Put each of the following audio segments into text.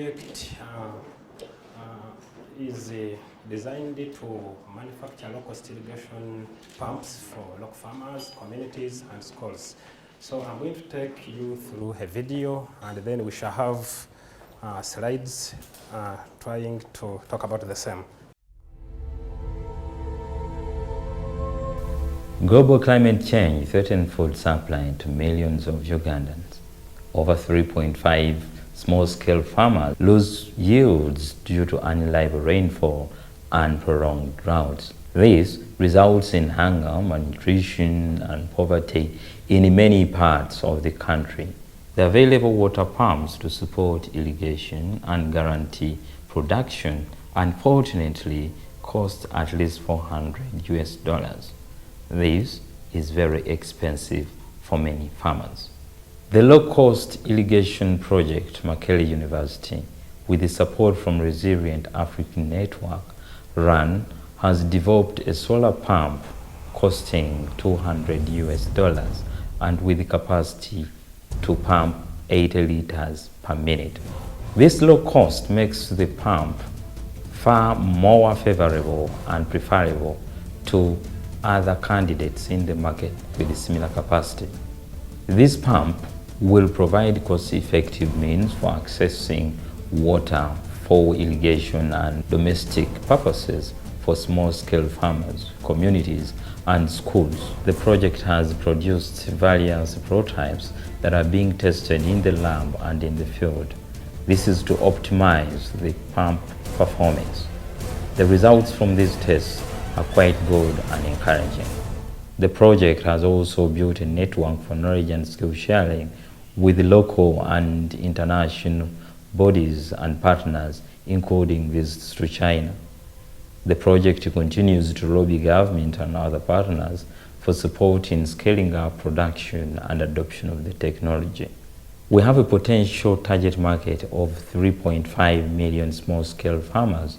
project is designed to manufacture low-cost irrigation pumps for local farmers, communities, and schools. So I'm going to take you through a video, and then we shall have slides trying to talk about the same. Global climate change threatens food supply to millions of Ugandans. Over 3.5 small-scale farmers lose yields due to unreliable rainfall and prolonged droughts. This results in hunger, malnutrition, and poverty in many parts of the country. The available water pumps to support irrigation and guarantee production unfortunately cost at least $400. This is very expensive for many farmers. The low-cost irrigation project, Makerere University, with the support from ResilientAfricaNetwork, has developed a solar pump costing $200 and with the capacity to pump 80 liters per minute. This low cost makes the pump far more favorable and preferable to other candidates in the market with a similar capacity. This pump will provide cost-effective means for accessing water for irrigation and domestic purposes for small-scale farmers, communities, and schools. The project has produced various prototypes that are being tested in the lab and in the field. This is to optimize the pump performance. The results from these tests are quite good and encouraging. The project has also built a network for knowledge and skill sharing with local and international bodies and partners, including visits to China. The project continues to lobby government and other partners for support in scaling up production and adoption of the technology. We have a potential target market of 3.5 million small-scale farmers.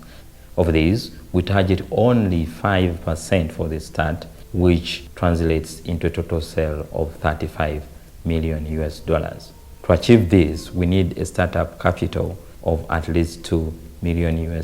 Of these, we target only 5% for the start, which translates into a total sale of $35 million. To achieve this, we need a startup capital of at least $2 million.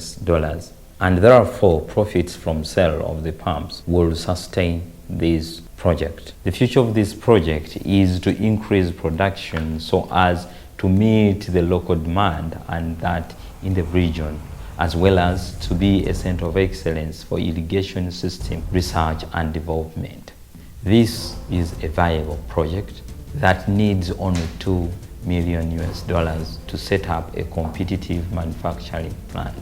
And therefore, profits from sale of the pumps will sustain this project. The future of this project is to increase production so as to meet the local demand and that in the region, as well as to be a center of excellence for irrigation system research and development. This is a viable project that needs only $2 million to set up a competitive manufacturing plant.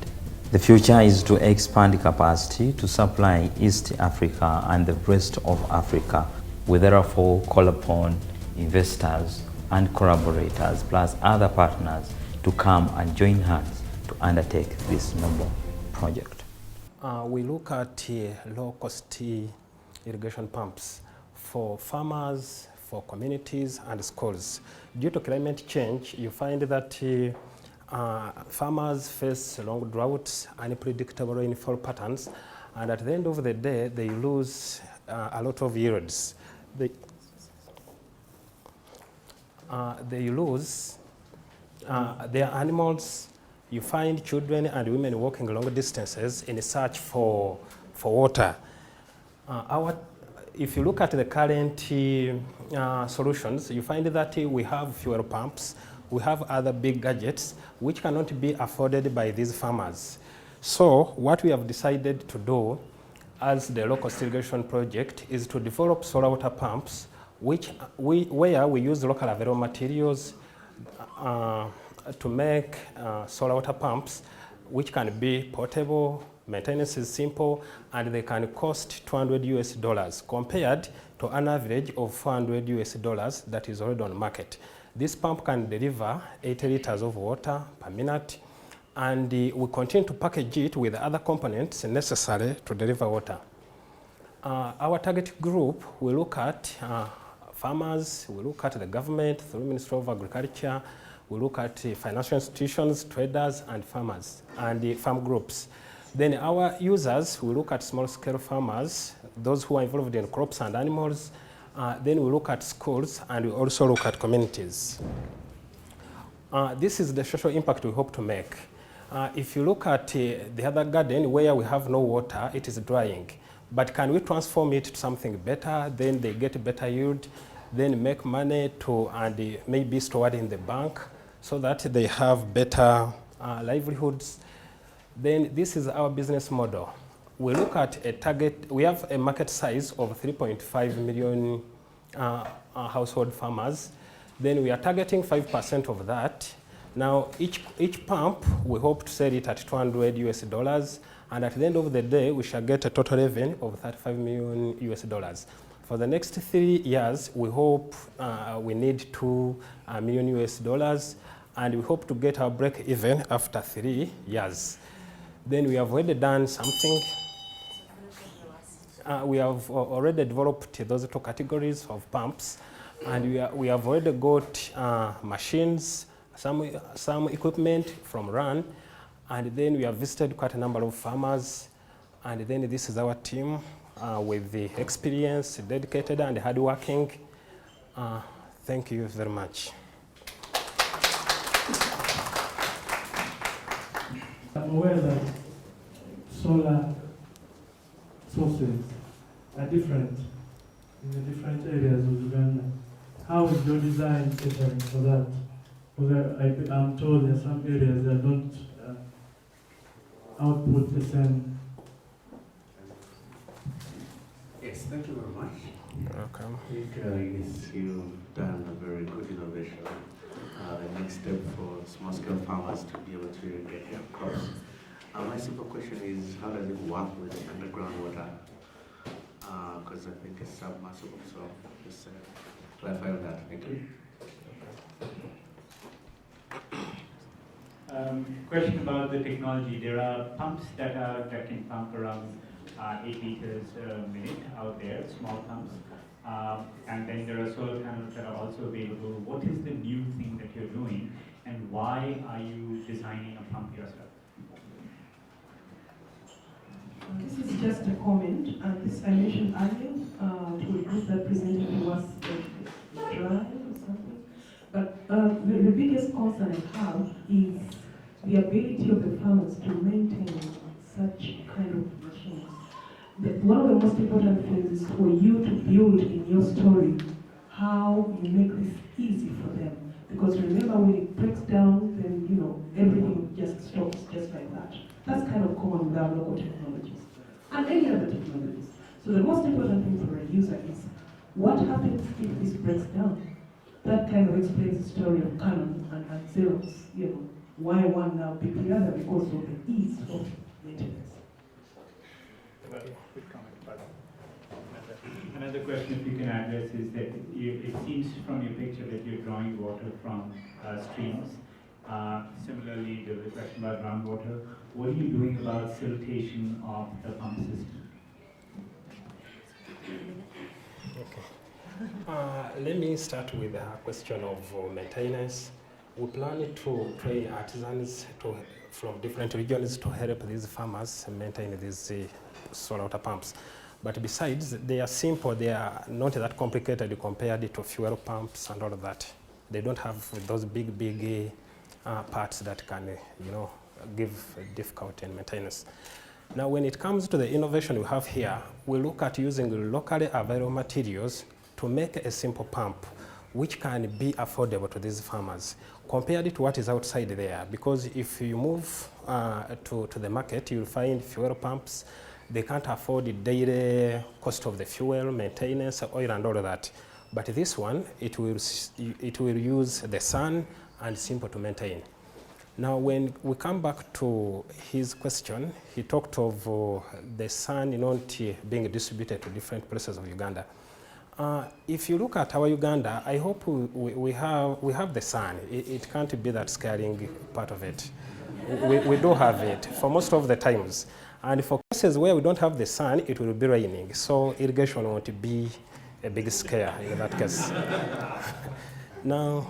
The future is to expand capacity to supply East Africa and the rest of Africa. We therefore call upon investors and collaborators plus other partners to come and join hands to undertake this noble project. We look at low-cost irrigation pumps for farmers, for communities and schools. Due to climate change, you find that farmers face long droughts, unpredictable rainfall patterns, and at the end of the day, they lose a lot of yields. They lose their animals. You find children and women walking long distances in search for water. If you look at the current solutions, you find that we have fuel pumps, we have other big gadgets which cannot be afforded by these farmers. So what we have decided to do as the low-cost irrigation project is to develop solar water pumps where we use local available materials to make solar water pumps which can be portable, maintenance is simple, and they can cost $200 compared to an average of $400 that is already on market. This pump can deliver 80 liters of water per minute, and we continue to package it with other components necessary to deliver water. Our target group, we look at farmers, we look at the government through Ministry of Agriculture, we look at financial institutions, traders, and farmers, and farm groups. Then our users, we look at small-scale farmers, those who are involved in crops and animals. Then we look at schools, and we also look at communities. This is the social impact we hope to make. If you look at the other garden where we have no water, it is drying. But can we transform it to something better? Then they get better yield, then make money and maybe store it in the bank so that they have better livelihoods. Then this is our business model. We look at a target, we have a market size of 3.5 million household farmers. Then we are targeting 5% of that. Now, each pump, we hope to sell it at $200 US, and at the end of the day, we shall get a total revenue of 35 million US. For the next 3 years, we hope we need 2 million US, and we hope to get our break even after 3 years. Then we have already done something. We have already developed those 2 categories of pumps, and we have already got machines, some equipment from RAN, and then we have visited quite a number of farmers, and then this is our team with the experience, dedicated and hardworking. Thank you very much. I'm aware that solar sources are different in the different areas of Uganda. How is your design catering for that? Because I'm told there are some areas that don't output the same. Yes, thank you very much. You're welcome. I think yes, you've done a very good innovation. The next step for small-scale farmers to be able to irrigate their crops. My simple question is, how does it work with underground water? Because I think it's submersible, so just clarify on that. Thank you. Question about the technology. There are pumps that can pump around 8 liters a minute out there, small pumps. And then there are solar panels that are also available. What is the new thing that you're doing, and why are you designing a pump yourself? This is just a comment, and this I mentioned earlier to a group that presented was dry or something. But the biggest concern I have is the ability of the farmers to maintain such kind of machines. One of the most important things is for you to build in your story how you make this easy for them. Because remember, when it breaks down, then everything just stops just like that. That's kind of common with our local technologies and any other technologies. So the most important thing for a user is what happens if this breaks down. That kind of explains the story of Canon and Xerox. Why one now pick the other because of the ease of maintenance. Quick comment about that. Another question, if you can address, is that it seems from your picture that you're drawing water from streams. Similarly, there was a question about groundwater. What are you doing about siltation of the pump system? Okay. Let me start with a question of maintenance. We plan to train artisans from different regions to help these farmers maintain these solar water pumps. But besides, they are simple. They are not that complicated compared to fuel pumps and all of that. They don't have those big parts that can, give difficulty in maintenance. Now, when it comes to the innovation we have here, we look at using locally available materials to make a simple pump which can be affordable to these farmers compared to what is outside there. Because if you move to the market, you'll find fuel pumps. They can't afford the daily cost of the fuel, maintenance, oil, and all of that. But this one, it will use the sun and simple to maintain. Now, when we come back to his question, he talked of the sun not being distributed to different places of Uganda. If you look at our Uganda, I hope we have the sun. It can't be that scaring part of it. We do have it for most of the times. And for cases where we don't have the sun, it will be raining. So irrigation won't be a big scare in that case. Now,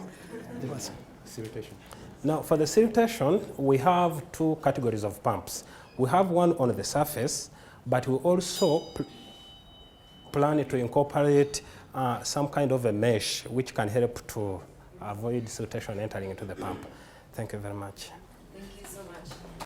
siltation. Now, for the siltation, we have 2 categories of pumps. We have one on the surface, but we also plan to incorporate some kind of a mesh which can help to avoid siltation entering into the pump. Thank you very much. Thank you so much.